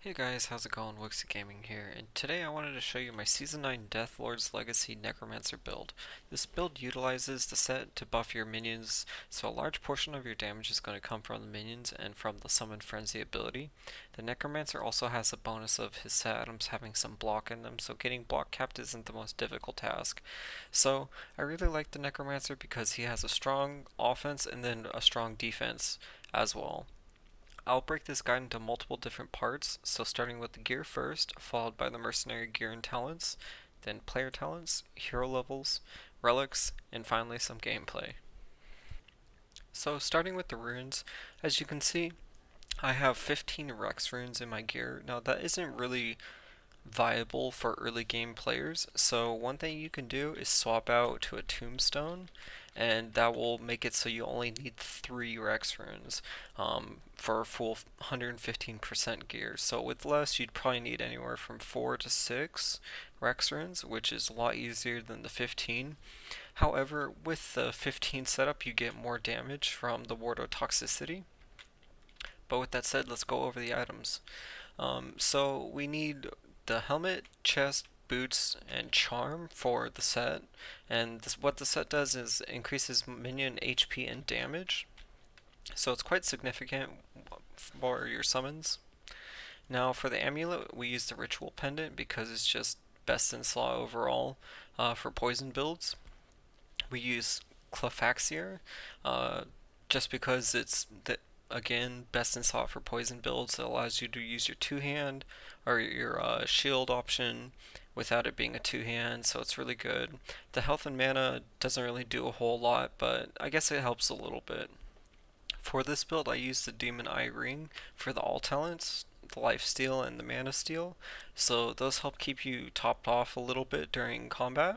Hey guys, how's it going? Wixie Gaming here, and today I wanted to show you my Season 9 Deathlord's Legacy Necromancer build. This build utilizes the set to buff your minions, so a large portion of your damage is going to come from the minions and from the Summon Frenzy ability. The Necromancer also has a bonus of his set items having some block in them, so getting block capped isn't the most difficult task. So I really like the Necromancer because he has a strong offense and then a strong defense as well. I'll break this guide into multiple different parts, so starting with the gear first, followed by the Mercenary Gear and talents, then player talents, hero levels, relics, and finally some gameplay. So starting with the runes, as you can see, I have 15 Rex runes in my gear. Now that isn't really viable for early game players. So one thing you can do is swap out to a tombstone, and that will make it so you only need 3 Rex runes for a full 115% gear. So with less, you'd probably need anywhere from 4 to 6 Rex runes, which is a lot easier than the 15. However, with the 15 setup, you get more damage from the Wardo toxicity. But with that said, let's go over the items. So we need the helmet, chest, boots, and charm for the set. And what the set does is increases minion HP and damage. So it's quite significant for your summons. Now for the amulet, we use the ritual pendant because it's just best in slot overall for poison builds. We use Clefaxier just because it's again best in slot for poison builds. It allows you to use your two hand or your shield option without it being a two hand, so it's really good. The health and mana doesn't really do a whole lot, but I guess it helps a little bit. For this build, I use the Demon Eye Ring for the all talents, the life steal and the mana steal, so those help keep you topped off a little bit during combat.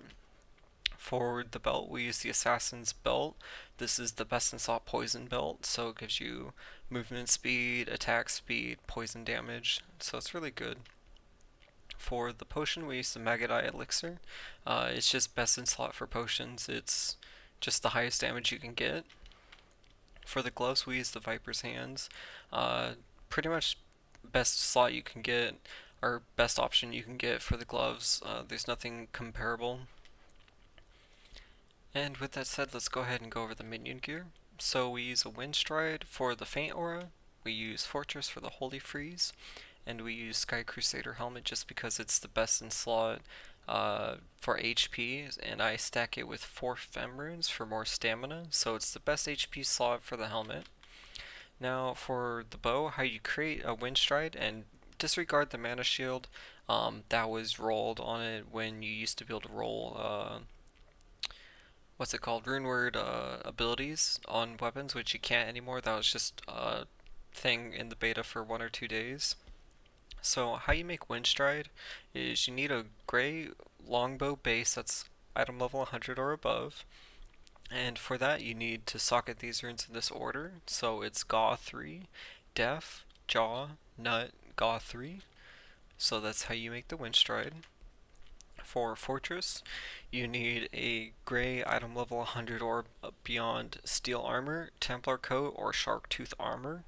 For the belt, we use the Assassin's Belt. This is the best in slot poison belt, so it gives you movement speed, attack speed, poison damage, so it's really good. For the potion, we use the Magadai Elixir. It's just best in slot for potions. It's just the highest damage you can get. For the gloves, we use the Viper's Hands. Pretty much best slot you can get, or best option you can get for the gloves. There's nothing comparable. And with that said, let's go ahead and go over the minion gear. So we use a Wind Stride for the Faint Aura, we use Fortress for the Holy Freeze, and we use Sky Crusader Helmet just because it's the best in slot for HP, and I stack it with 4 Fem runes for more stamina, so it's the best HP slot for the helmet. Now for the bow, how you create a Wind Stride and disregard the mana shield that was rolled on it when you used to be able to roll what's it called, runeword abilities on weapons, which you can't anymore. That was just a thing in the beta for 1 or 2 days. So how you make Windstride is you need a gray longbow base that's item level 100 or above. And for that you need to socket these runes in this order. So it's Gaw 3, Def, Jaw, Nut, Gaw 3. So that's how you make the Windstride. For Fortress, you need a gray item level 100 or beyond steel armor, Templar coat, or shark tooth armor.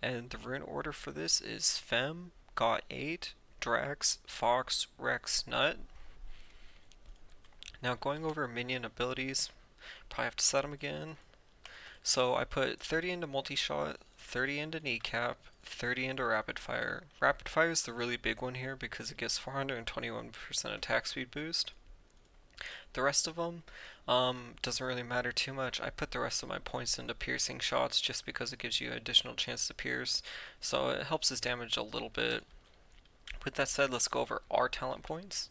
And the rune order for this is Fem, Got 8, Drax, Fox, Rex, Nut. Now going over minion abilities, probably have to set them again. So I put 30 into multi-shot, 30 into kneecap, 30 into rapid fire. Rapid fire is the really big one here because it gives 421% attack speed boost. The rest of them doesn't really matter too much. I put the rest of my points into piercing shots just because it gives you an additional chance to pierce, so it helps his damage a little bit. With that said, let's go over our talent points.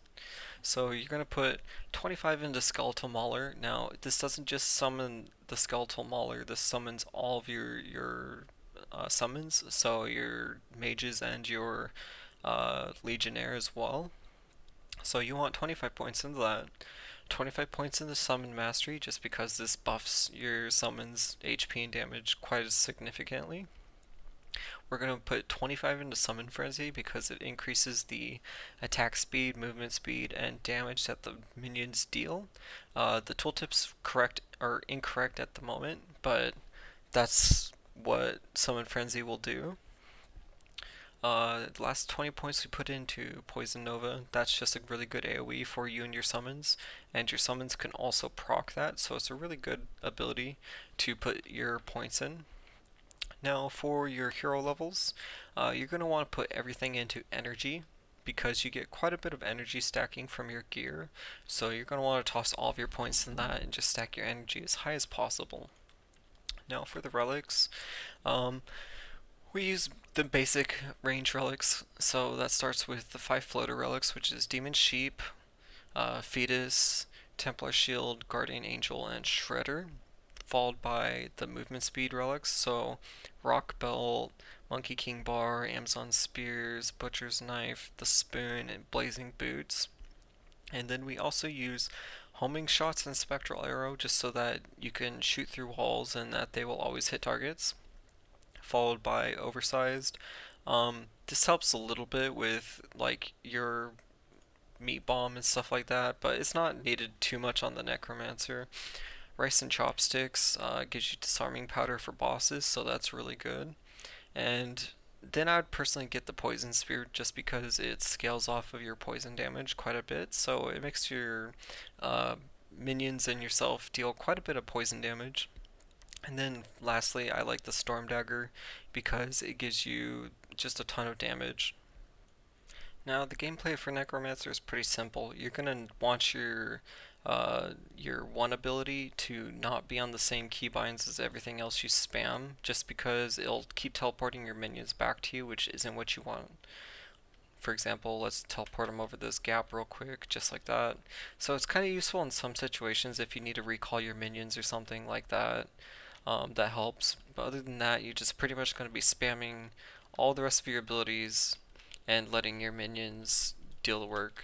So you're going to put 25 into Skeletal Mauler. Now, this doesn't just summon the Skeletal Mauler, this summons all of your summons, so your mages and your legionnaire as well. So you want 25 points into that. 25 points into Summon Mastery, just because this buffs your summons HP and damage quite significantly. We're going to put 25 into Summon Frenzy because it increases the attack speed, movement speed, and damage that the minions deal. The tooltip's correct or incorrect at the moment, but that's what Summon Frenzy will do. The last 20 points we put into Poison Nova, that's just a really good AoE for you and your summons, and your summons can also proc that, so it's a really good ability to put your points in. Now for your hero levels, you're going to want to put everything into energy because you get quite a bit of energy stacking from your gear, so you're going to want to toss all of your points in that and just stack your energy as high as possible. Now for the relics, um, we use the basic range relics, so that starts with the 5 floater relics, which is Demon Sheep, Fetus, Templar Shield, Guardian Angel, and Shredder, followed by the movement speed relics, so Rock Belt, Monkey King Bar, Amazon Spears, Butcher's Knife, the Spoon, and Blazing Boots. And then we also use homing shots and spectral arrow just so that you can shoot through walls and that they will always hit targets, followed by oversized. This helps a little bit with like your meat bomb and stuff like that, but it's not needed too much on the Necromancer. Rice and chopsticks gives you disarming powder for bosses, so that's really good. And then I'd personally get the poison spear just because it scales off of your poison damage quite a bit, so it makes your uh, minions and yourself deal quite a bit of poison damage. And then lastly, I like the Storm Dagger because it gives you just a ton of damage. Now the gameplay for Necromancer is pretty simple. You're gonna want your one ability to not be on the same keybinds as everything else you spam, just because it'll keep teleporting your minions back to you, which isn't what you want. For example, let's teleport them over this gap real quick, just like that. So it's kind of useful in some situations if you need to recall your minions or something like that. That helps. But other than that, you're just pretty much going to be spamming all the rest of your abilities and letting your minions deal the work.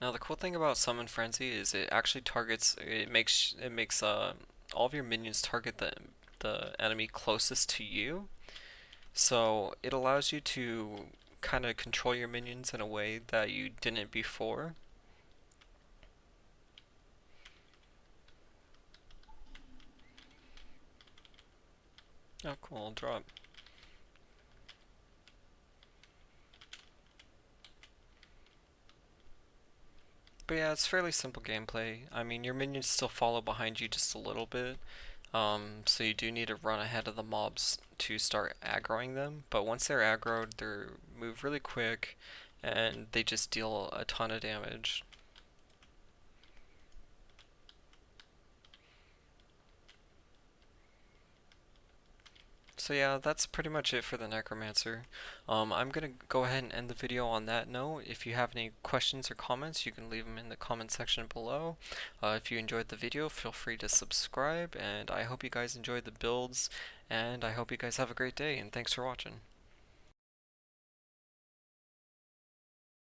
Now the cool thing about Summon Frenzy is it actually targets, it makes all of your minions target the enemy closest to you. So it allows you to kind of control your minions in a way that you didn't before. Oh cool, I'll drop. But yeah, it's fairly simple gameplay. I mean, your minions still follow behind you just a little bit, so you do need to run ahead of the mobs to start aggroing them. But once they're aggroed, they move really quick, and they just deal a ton of damage. So yeah, that's pretty much it for the Necromancer. I'm gonna go ahead and end the video on that note. If you have any questions or comments, you can leave them in the comment section below. If you enjoyed the video, feel free to subscribe, and I hope you guys enjoyed the builds, and I hope you guys have a great day, and thanks for watching.